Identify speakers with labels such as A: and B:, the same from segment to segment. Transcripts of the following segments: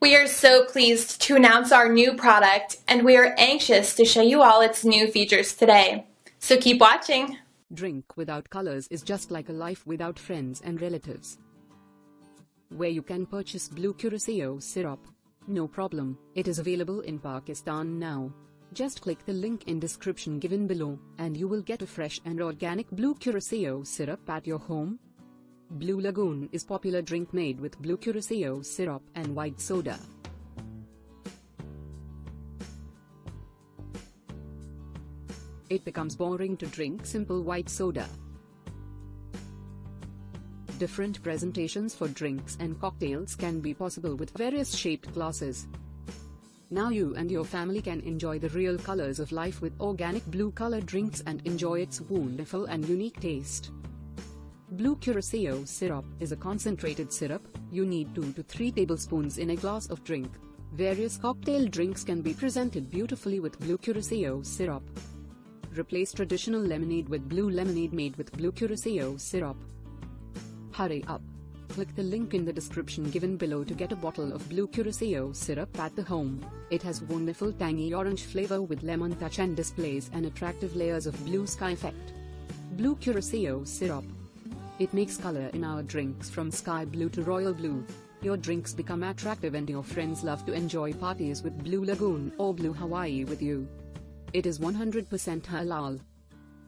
A: We are so pleased to announce our new product, and we are anxious to show you all its new features today. So keep watching.
B: Drink without colors is just like a life without friends and relatives. Where you can purchase blue Curacao syrup. No problem, it is available in Pakistan now. Just click the link in description given below, and you will get a fresh and organic blue Curacao syrup at your home. Blue Lagoon is popular drink made with blue Curacao syrup and white soda. It becomes boring to drink simple white soda. Different presentations for drinks and cocktails can be possible with various shaped glasses. Now you and your family can enjoy the real colors of life with organic blue colored drinks and enjoy its wonderful and unique taste. Blue Curacao syrup is a concentrated syrup. You need 2 to 3 tablespoons in a glass of drink. Various cocktail drinks can be presented beautifully with blue Curacao syrup. Replace traditional lemonade with blue lemonade made with blue Curacao syrup. Hurry up! Click the link in the description given below to get a bottle of blue Curacao syrup at the home. It has wonderful tangy orange flavor with lemon touch and displays an attractive layers of blue sky effect. Blue Curacao syrup. It makes color in our drinks from sky blue to royal blue. Your drinks become attractive and your friends love to enjoy parties with Blue Lagoon or Blue Hawaii with you. It is 100% halal.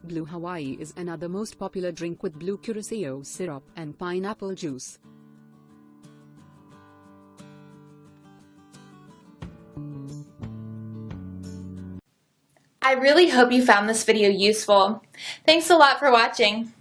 B: Blue Hawaii is another most popular drink with blue Curacao syrup and pineapple juice.
A: I really hope you found this video useful. Thanks a lot for watching.